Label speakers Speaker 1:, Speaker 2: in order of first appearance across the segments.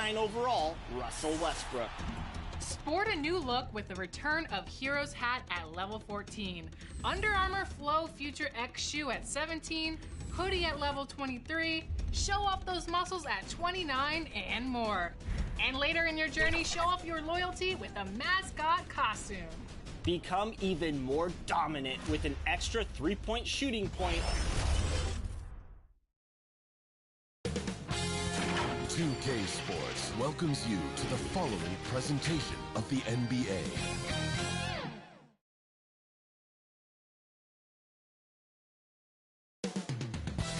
Speaker 1: #9 overall, Russell Westbrook.
Speaker 2: Sport a new look with the return of Heroes hat at level 14, Under Armour Flow Future X shoe at 17, hoodie at level 23, show off those muscles at 29, and more. And later in your journey, show off your loyalty with a mascot costume.
Speaker 1: Become even more dominant with an extra 3-point shooting point.
Speaker 3: 2K Sports welcomes you to the following presentation of the NBA.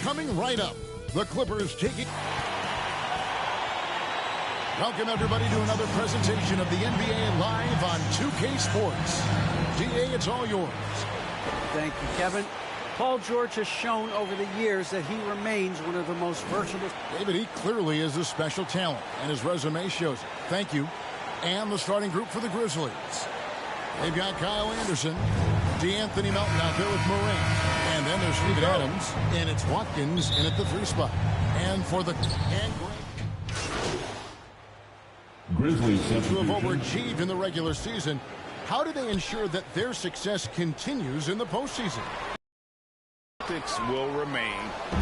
Speaker 4: Coming right up, the Clippers taking... Welcome everybody to another presentation of the NBA live on 2K Sports. DA, it's all yours.
Speaker 5: Thank you, Kevin. Paul George has shown over the years that he remains one of the most versatile.
Speaker 4: David, he clearly is a special talent, and his resume shows it. Thank you. And the starting group for the Grizzlies. They've got Kyle Anderson, DeAnthony Melton out there with Morant. And then there's Steven Adams, and it's Watkins in at the 3 spot. And for the...
Speaker 6: Grizzlies
Speaker 4: to have overachieved in the regular season, how do they ensure that their success continues in the postseason?
Speaker 7: Will remain,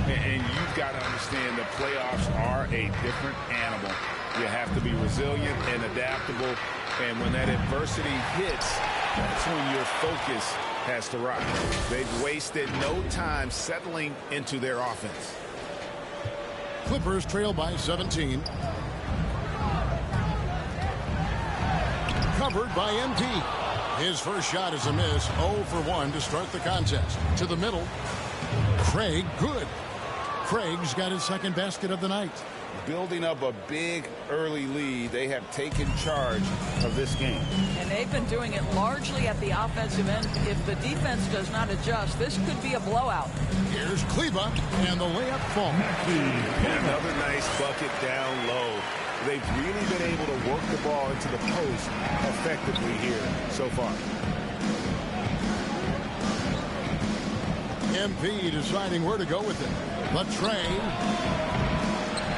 Speaker 7: and you've got to understand the playoffs are a different animal. You have to be resilient and adaptable, and when that adversity hits, that's when your focus has to rise. They've wasted no time settling into their offense.
Speaker 4: Clippers trail by 17. Covered by MP. His first shot is a miss. 0 for 1 to start the contest. To the middle. Craig, good. Craig's got his second basket of the night.
Speaker 7: Building up a big early lead, they have taken charge of this game.
Speaker 8: And they've been doing it largely at the offensive end. If the defense does not adjust, this could be a blowout.
Speaker 4: Here's Kleba, and the layup falls.
Speaker 7: Another nice bucket down low. They've really been able to work the ball into the post effectively here so far.
Speaker 4: MP deciding where to go with it. Latrey.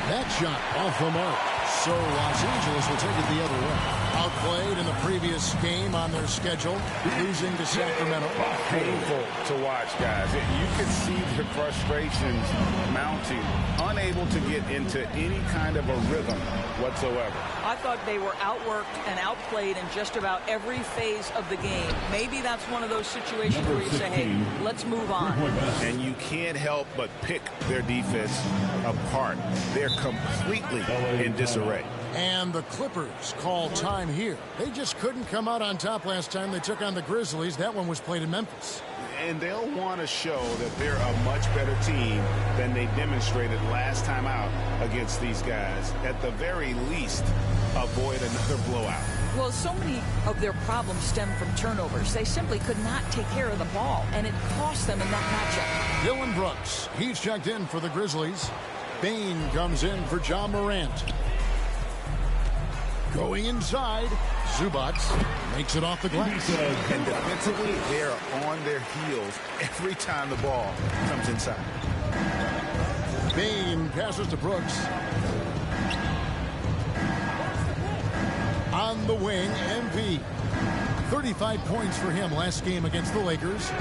Speaker 4: That shot off the mark. So Los Angeles will take it the other way. Outplayed in the previous game on their schedule, losing to Sacramento.
Speaker 7: Painful to watch, guys. You can see the frustrations mounting, unable to get into any kind of a rhythm whatsoever.
Speaker 8: I thought they were outworked and outplayed in just about every phase of the game. Maybe that's one of those situations where you say, hey, let's move on.
Speaker 7: And you can't help but pick their defense apart. They're completely in disarray.
Speaker 4: And the Clippers call time here. They just couldn't come out on top last time they took on the Grizzlies. That one was played in Memphis.
Speaker 7: And they'll want to show that they're a much better team than they demonstrated last time out against these guys. At the very least, avoid another blowout.
Speaker 8: Well, so many of their problems stem from turnovers. They simply could not take care of the ball, and it cost them in that matchup.
Speaker 4: Dillon Brooks, he's checked in for the Grizzlies. Bane comes in for John Morant. Going inside, Zubac makes it off the glass.
Speaker 7: And defensively, they're on their heels every time the ball comes inside.
Speaker 4: Bane passes to Brooks. On the wing, MV. 35 points for him last game against the Lakers.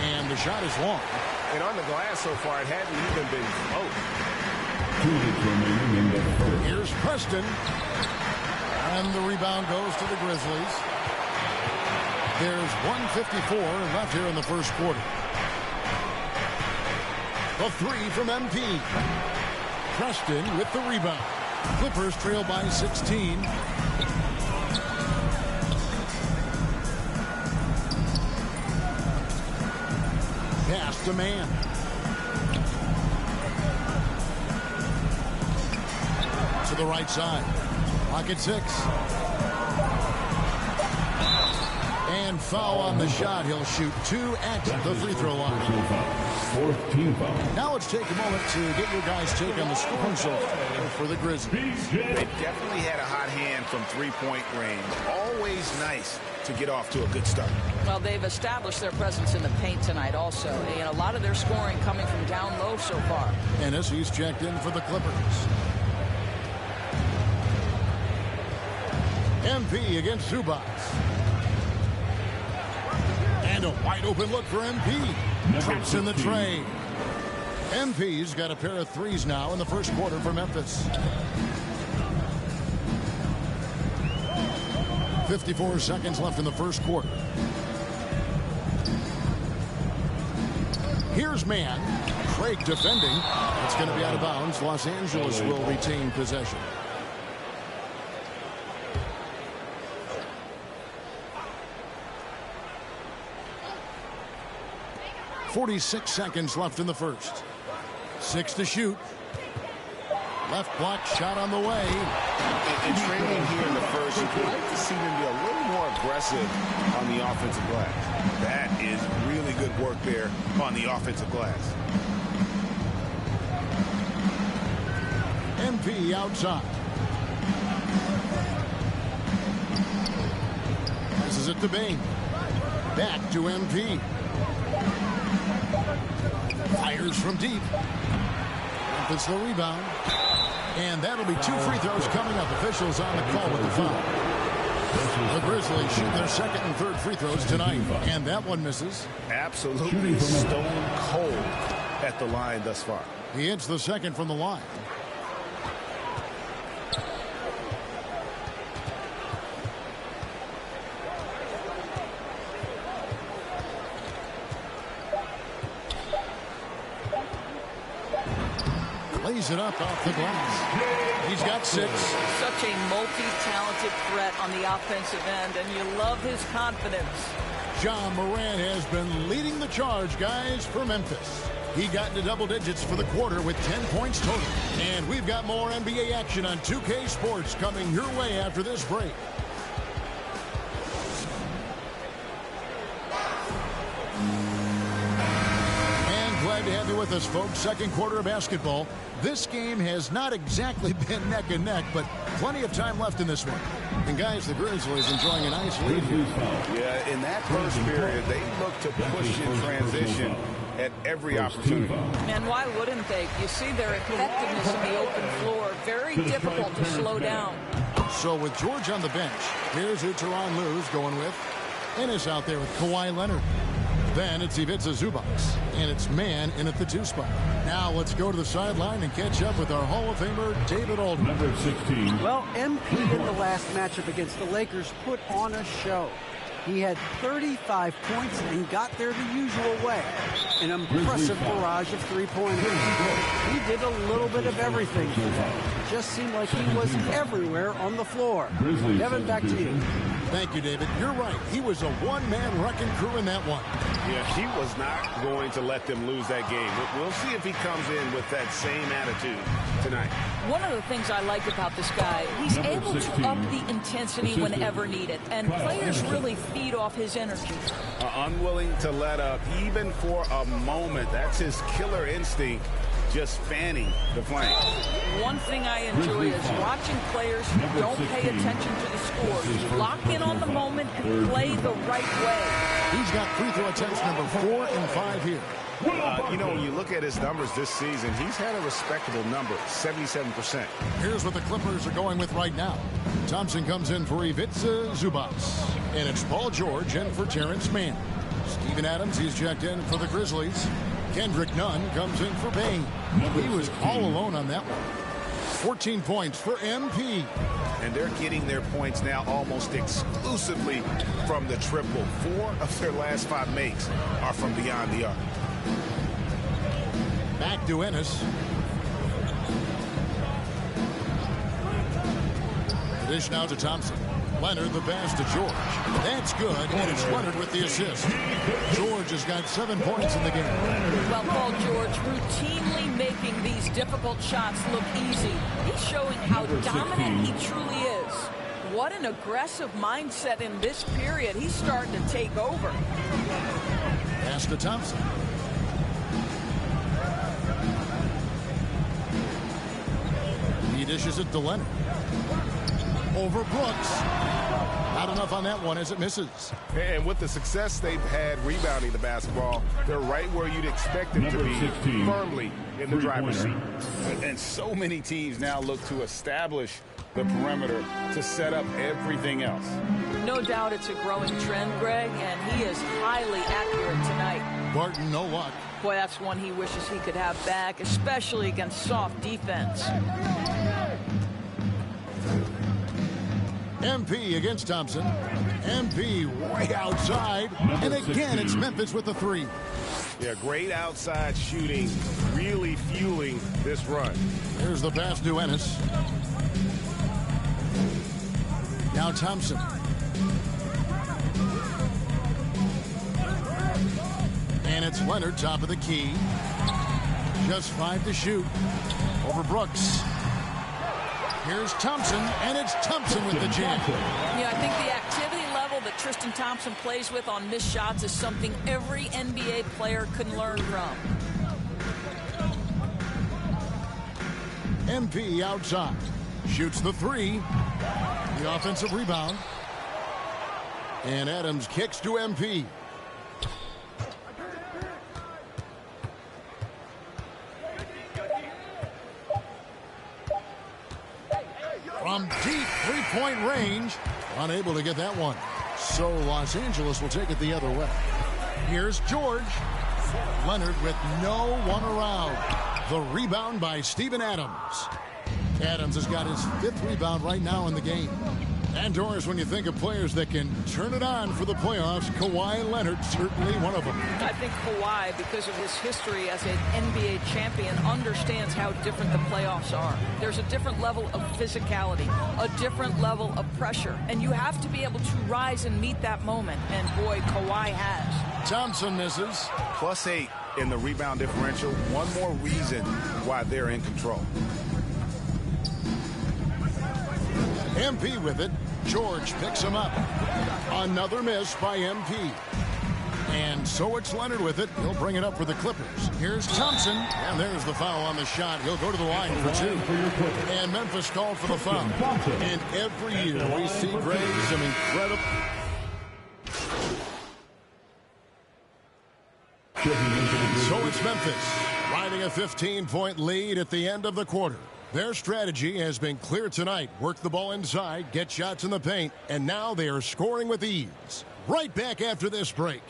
Speaker 4: And the shot is long.
Speaker 7: And on the glass so far, it hadn't even been close.
Speaker 6: 2 minutes remaining in the first.
Speaker 4: Here's Preston. And the rebound goes to the Grizzlies. There's 1:54 left here in the first quarter. The 3 from MP. Preston with the rebound. Clippers trail by 16. Pass to man. To the right side. Pocket 6. And foul on the shot. He'll shoot 2 at the free throw line.
Speaker 6: 4th team foul.
Speaker 4: Now let's take a moment to get your guys' take on the scoring so far for the Grizzlies.
Speaker 7: They definitely had a hot hand from three-point range. Always nice to get off to a good start.
Speaker 8: Well, they've established their presence in the paint tonight also. And a lot of their scoring coming from down low so far.
Speaker 4: Ennis, he's checked in for the Clippers. MP against Zubac. And a wide open look for MP. Drops in the tray. MP's got a pair of threes now in the first quarter for Memphis. 54 seconds left in the first quarter. Here's man. Craig defending. It's going to be out of bounds. Los Angeles will retain possession. .46 seconds left in the first. 6 to shoot. Left block shot on the way.
Speaker 7: In training here in the first, you'd like to see them be a little more aggressive on the offensive glass. That is really good work there on the offensive glass.
Speaker 4: MP outside. Passes it to Bane. Back to MP. Fires from deep. Memphis the rebound. And that'll be 2 free throws coming up. Officials on the call with the foul. The Grizzlies shoot their second and third free throws tonight. And that one misses.
Speaker 7: Absolutely stone cold at the line thus far.
Speaker 4: He hits the second from the line. Lays it up off the glass. He's got 6.
Speaker 8: Such a multi-talented threat on the offensive end, and you love his confidence.
Speaker 4: Ja Morant has been leading the charge, guys, for Memphis. He got into double digits for the quarter with 10 points total. And we've got more NBA action on 2K Sports coming your way after this break. Glad to have you with us, folks. Second quarter of basketball. This game has not exactly been neck and neck, but plenty of time left in this one. And guys, the Grizzlies enjoying a nice lead here.
Speaker 7: Yeah, in that first period, they look to push in transition at every opportunity.
Speaker 8: And why wouldn't they? You see their effectiveness in the open floor. Very difficult to slow down.
Speaker 4: So with George on the bench, here's who Tyronn Lue's going with. Ennis out there with Kawhi Leonard. Then it's Ivica Zubac, and it's man in at the 2 spot. Now let's go to the sideline and catch up with our Hall of Famer, David Aldridge.
Speaker 6: Number 16.
Speaker 5: Well, MP in the last matchup against the Lakers put on a show. He had 35 points and got there the usual way. An impressive barrage of three-pointers. He did a little bit of everything. It just seemed like he was everywhere on the floor. Devin, back to you.
Speaker 4: Thank you, David. You're right. He was a one-man wrecking crew in that one.
Speaker 7: Yeah, he was not going to let them lose that game. We'll see if he comes in with that same attitude tonight.
Speaker 8: One of the things I like about this guy, he's able to up the intensity whenever needed, and players really feed off his energy.
Speaker 7: Unwilling to let up even for a moment. That's his killer instinct, just fanning the flame.
Speaker 8: One thing I enjoy is watching players who don't pay attention to the scores. Lock in on the moment and play the right way.
Speaker 4: He's got free throw attempts number 4 and 5 here.
Speaker 7: You know, when you look at his numbers this season, he's had a respectable number, 77%.
Speaker 4: Here's what the Clippers are going with right now. Thompson comes in for Ivica Zubac. And it's Paul George in for Terrence Mann. Steven Adams, he's checked in for the Grizzlies. Kendrick Nunn comes in for Bane. He was all alone on that one. 14 points for MP.
Speaker 7: And they're getting their points now almost exclusively from the triple. 4 of their last 5 makes are from beyond the arc.
Speaker 4: Back to Ennis. Dish now to Thompson. Leonard the pass to George. That's good, and it's Leonard with the assist. George has got 7 points in the game.
Speaker 8: Well, Paul George routinely making these difficult shots look easy. He's showing how dominant he truly is. What an aggressive mindset in this period. He's starting to take over.
Speaker 4: Pass to Thompson. He dishes it to Leonard. Over Brooks. Not enough on that one as it misses.
Speaker 7: And with the success they've had rebounding the basketball, they're right where you'd expect them to be, 16, firmly in the driver's seat. And so many teams now look to establish the perimeter to set up everything else.
Speaker 8: No doubt it's a growing trend, Greg, and he is highly accurate tonight.
Speaker 4: Barton, no luck.
Speaker 8: Boy, that's one he wishes he could have back, especially against soft defense.
Speaker 4: MP against Thompson. MP way outside. And again, it's Memphis with the three.
Speaker 7: Yeah, great outside shooting, really fueling this run.
Speaker 4: Here's the pass to Ennis. Now Thompson. And it's Leonard, top of the key. Just 5 to shoot. Over Brooks. Here's Thompson, and it's Thompson with the jam.
Speaker 8: Yeah, I think the activity level that Tristan Thompson plays with on missed shots is something every NBA player can learn from.
Speaker 4: MP outside. Shoots the three. The offensive rebound. And Adams kicks to MP. From deep three-point range. Unable to get that one. So Los Angeles will take it the other way. Here's George. Leonard with no one around. The rebound by Steven Adams. Adams has got his 5th rebound right now in the game. And Doris, when you think of players that can turn it on for the playoffs, Kawhi Leonard certainly one of them.
Speaker 8: I think Kawhi, because of his history as an NBA champion, understands how different the playoffs are. There's a different level of physicality, a different level of pressure, and you have to be able to rise and meet that moment. And boy, Kawhi has.
Speaker 4: Thompson misses.
Speaker 7: +8 in the rebound differential. One more reason why they're in control.
Speaker 4: MP with it. George picks him up. Another miss by MP. And so it's Leonard with it. He'll bring it up for the Clippers. Here's Thompson. And there's the foul on the shot. He'll go to the line for 2. And Memphis called for the foul. And every year we see Greg some incredible... So it's Memphis riding a 15-point lead at the end of the quarter. Their strategy has been clear tonight. Work the ball inside, get shots in the paint, and now they are scoring with ease. Right back after this break.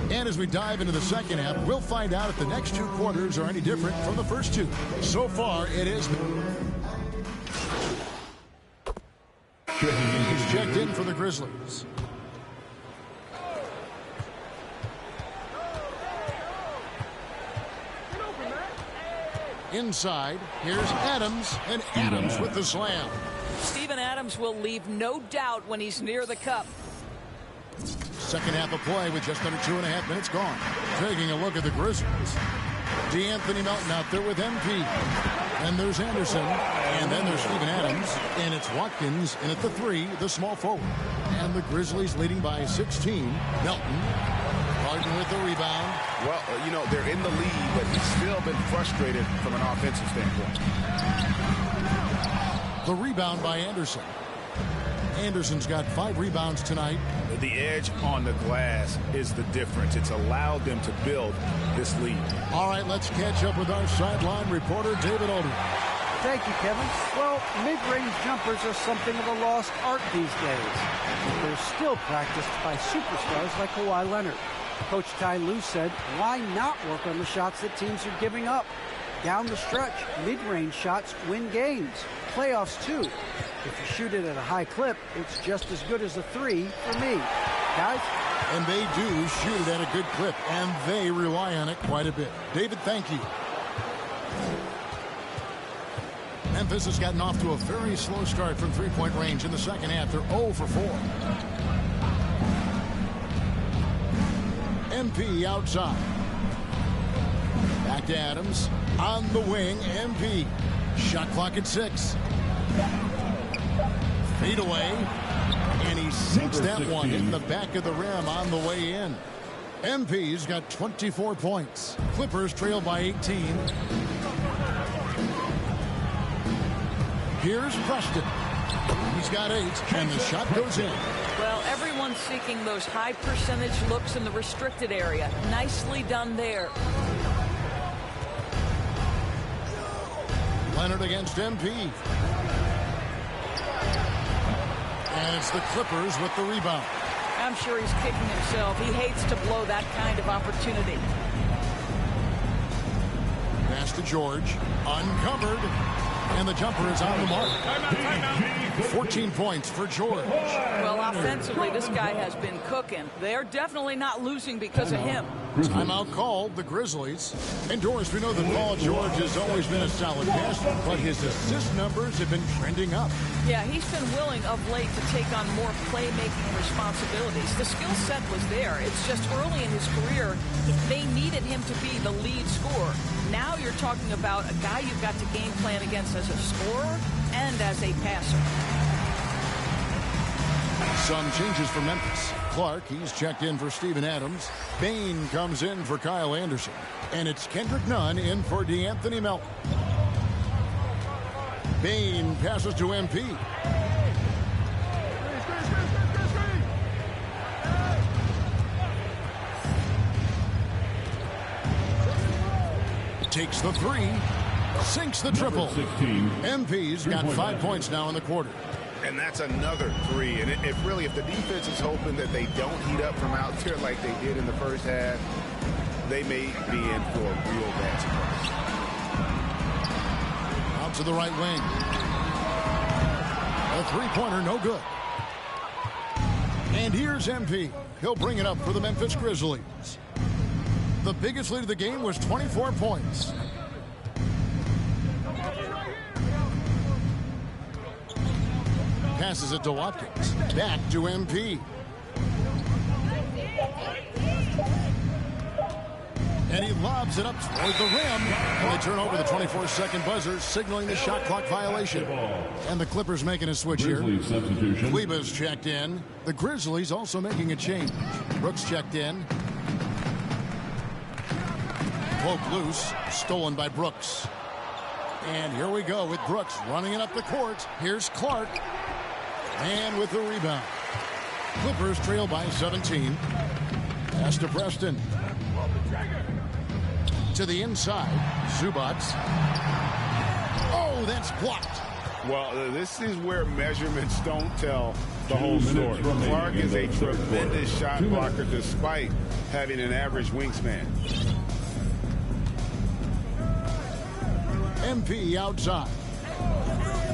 Speaker 4: And as we dive into the second half, we'll find out if the next 2 quarters are any different from the first 2. So far, it is. He's checked in for the Grizzlies. Inside, here's Adams, and Adams with the slam.
Speaker 8: Steven Adams will leave no doubt when he's near the cup.
Speaker 4: Second half of play with just under 2.5 minutes gone. Taking a look at the Grizzlies. D'Anthony Melton out there with MP. And there's Anderson. And then there's Steven Adams. And it's Watkins in at the 3, the small forward. And the Grizzlies leading by 16. Melton. Harden with the rebound.
Speaker 7: Well, you know, they're in the lead, but he's still been frustrated from an offensive standpoint.
Speaker 4: The rebound by Anderson. Anderson's got 5 rebounds tonight.
Speaker 7: The edge on the glass is the difference. It's allowed them to build this lead.
Speaker 4: All right, let's catch up with our sideline reporter, David Aldridge.
Speaker 5: Thank you, Kevin. Well, mid-range jumpers are something of a lost art these days. But they're still practiced by superstars like Kawhi Leonard. Coach Ty Lue said, why not work on the shots that teams are giving up? Down the stretch, mid-range shots win games. Playoffs, too. If you shoot it at a high clip, it's just as good as a 3 for me. Guys?
Speaker 4: And they do shoot it at a good clip, and they rely on it quite a bit. David, thank you. Memphis has gotten off to a very slow start from three-point range in the second half. They're 0 for 4. MP outside. Back to Adams. On the wing, MP. Shot clock at 6. Fade away. And he sinks that one in the back of the rim on the way in. MP's got 24 points. Clippers trail by 18. Here's Preston. He's got 8, and the shot goes in.
Speaker 8: Well, everyone's seeking those high percentage looks in the restricted area. Nicely done there.
Speaker 4: Leonard against MP. And it's the Clippers with the rebound.
Speaker 8: I'm sure he's kicking himself. He hates to blow that kind of opportunity.
Speaker 4: Pass to George. Uncovered. And the jumper is on the mark. 14 points for George.
Speaker 8: Well, offensively, this guy has been cooking. They're definitely not losing because of him.
Speaker 4: Timeout called, the Grizzlies. And Doris, we know that Paul George has always been a solid passer, but his assist numbers have been trending up.
Speaker 8: Yeah, he's been willing of late to take on more playmaking responsibilities. The skill set was there. It's just early in his career, they needed him to be the lead scorer. Now you're talking about a guy you've got to game plan against as a scorer and as a passer.
Speaker 4: Some changes for Memphis. Clark, he's checked in for Steven Adams. Bain comes in for Kyle Anderson. And it's Kendrick Nunn in for DeAnthony Melton. Bain passes to MP. Takes the 3. Sinks the triple. MP's got 5 points now in the quarter.
Speaker 7: And that's another 3. And if the defense is hoping that they don't heat up from out there like they did in the first half, they may be in for a real bad surprise.
Speaker 4: Out to the right wing. A three-pointer, no good. And here's MP. He'll bring it up for the Memphis Grizzlies. The biggest lead of the game was 24 points. Passes it to Watkins. Back to MP. And he lobs it up toward the rim. And they turn over the 24-second buzzer, signaling the shot clock violation. And the Clippers making a switch here. Kleba's checked in. The Grizzlies also making a change. Brooks checked in. Poke loose. Stolen by Brooks. And here we go with Brooks running it up the court. Here's Clark. And with the rebound. Clippers trail by 17. Pass to Preston. To the inside. Zubac. Oh, that's blocked.
Speaker 7: Well, this is where measurements don't tell the whole story. Clark is a tremendous shot blocker despite having an average wingspan.
Speaker 4: MP outside.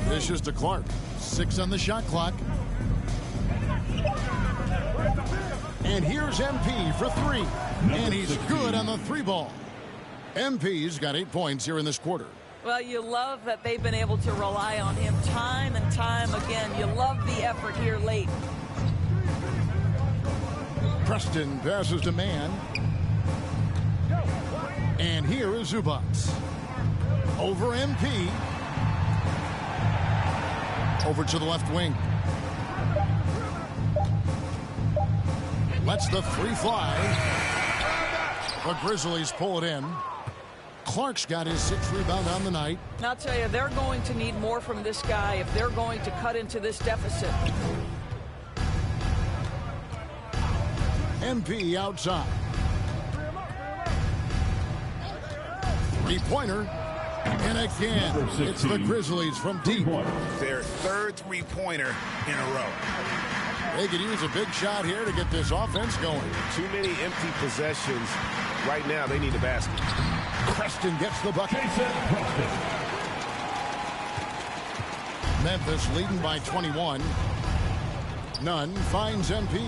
Speaker 4: Dishes to Clark. 6 on the shot clock. And here's MP for 3. And he's good on the 3-ball. MP's got 8 points here in this quarter.
Speaker 8: Well, you love that they've been able to rely on him time and time again. You love the effort here late.
Speaker 4: Preston passes to Man. And here is Zubac. Over MP. Over to the left wing. Lets the 3 fly. The Grizzlies pull it in. Clark's got his 6th rebound on the night.
Speaker 8: And I'll tell you, they're going to need more from this guy if they're going to cut into this deficit.
Speaker 4: MP outside. 3-pointer. And again, it's the Grizzlies from deep.
Speaker 7: Their 3rd 3-pointer in a row.
Speaker 4: They could use a big shot here to get this offense going.
Speaker 9: Too many empty possessions. Right now, they need a basket.
Speaker 4: Preston gets the bucket. Memphis leading by 21. Nunn finds MP.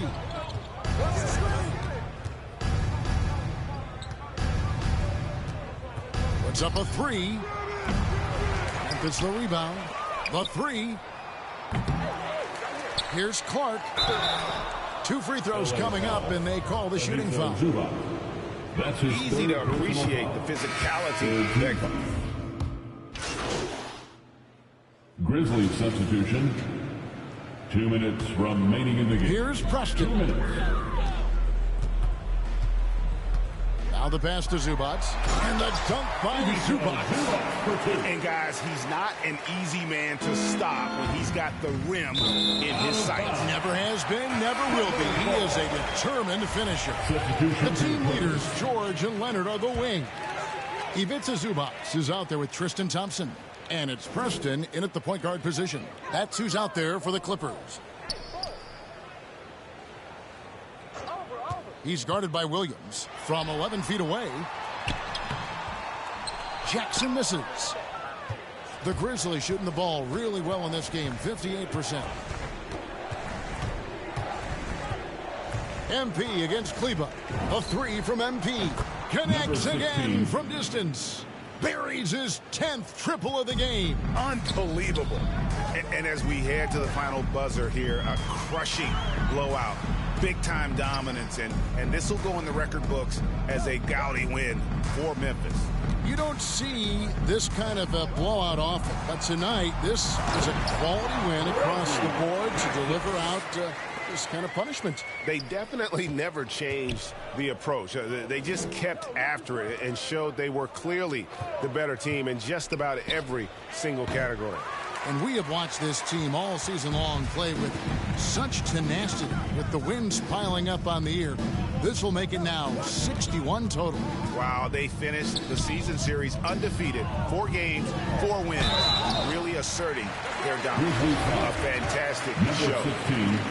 Speaker 4: Puts up a 3. Memphis the rebound. The 3. Here's Clark. 2 free throws coming up, and they call the shooting foul.
Speaker 6: That's his
Speaker 7: Easy to appreciate the physicality that
Speaker 6: Grizzlies substitution. 2 minutes remaining in the game.
Speaker 4: Here's Preston.
Speaker 6: 2 minutes.
Speaker 4: Now the pass to Zubac. And the dunk by Zubac.
Speaker 7: And guys, he's not an easy man to stop when he's got the rim in his sights.
Speaker 4: Never has been, never will be. He is a determined finisher. The team leaders, George and Leonard, are the wing. Ivica Zubac is out there with Tristan Thompson. And it's Preston in at the point guard position. That's who's out there for the Clippers. He's guarded by Williams from 11 feet away. Jackson misses. The Grizzlies shooting the ball really well in this game, 58%. MP against Kleba. A 3 from MP. Connects again from distance. Buries his 10th triple of the game.
Speaker 7: Unbelievable. And as we head to the final buzzer here, a crushing blowout. Big-time dominance, and this will go in the record books as a gaudy win for Memphis.
Speaker 4: You don't see this kind of a blowout often, but tonight this is a quality win across the board to deliver out this kind of punishment.
Speaker 9: They definitely never changed the approach. They just kept after it and showed they were clearly the better team in just about every single category.
Speaker 4: And we have watched this team all season long play with such tenacity, with the wins piling up on the year. This will make it now 61 total.
Speaker 7: Wow, they finished the season series undefeated. 4 games, 4 wins. Really asserting their dominance. A fantastic show.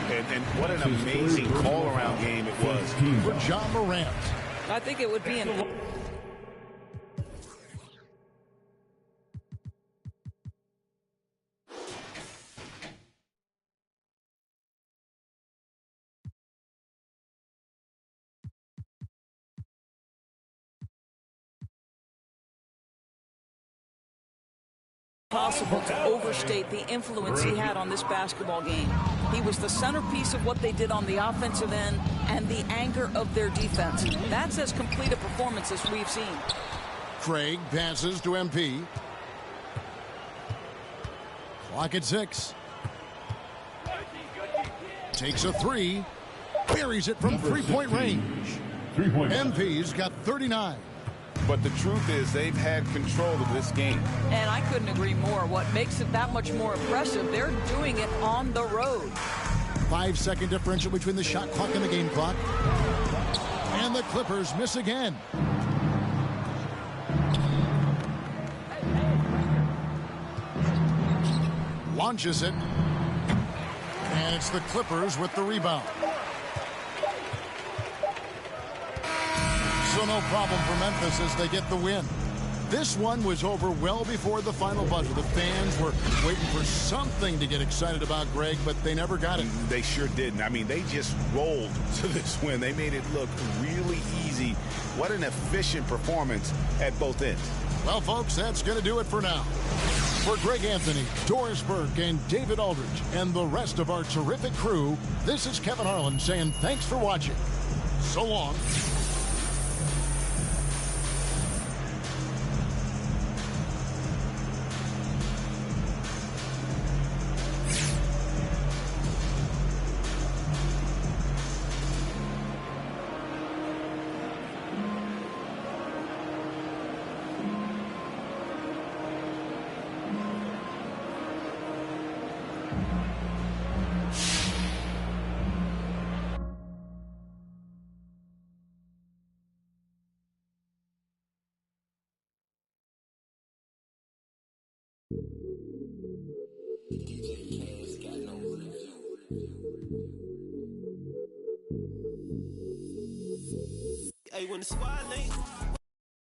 Speaker 7: And what an amazing all-around game it was.
Speaker 4: For John Morant.
Speaker 8: I think it would be an... possible to overstate the influence he had on this basketball game. He was the centerpiece of what they did on the offensive end and the anchor of their defense. That's as complete a performance as we've seen.
Speaker 4: Craig passes to MP. Clock at 6. Takes a 3. Buries it from three-point range. MP's got 39.
Speaker 7: But the truth is they've had control of this game.
Speaker 8: And I couldn't agree more. What makes it that much more impressive, they're doing it on the road.
Speaker 4: 5-second differential between the shot clock and the game clock. And the Clippers miss again. Launches it. And it's the Clippers with the rebound. So no problem for Memphis as they get the win. This one was over well before the final buzzer. The fans were waiting for something to get excited about, Greg, but they never got it.
Speaker 7: They sure didn't. I mean, they just rolled to this win. They made it look really easy. What an efficient performance at both ends.
Speaker 4: Well, folks, that's going to do it for now. For Greg Anthony, Doris Burke, and David Aldridge, and the rest of our terrific crew, this is Kevin Harlan saying thanks for watching. So long.
Speaker 10: Hey, when the squad link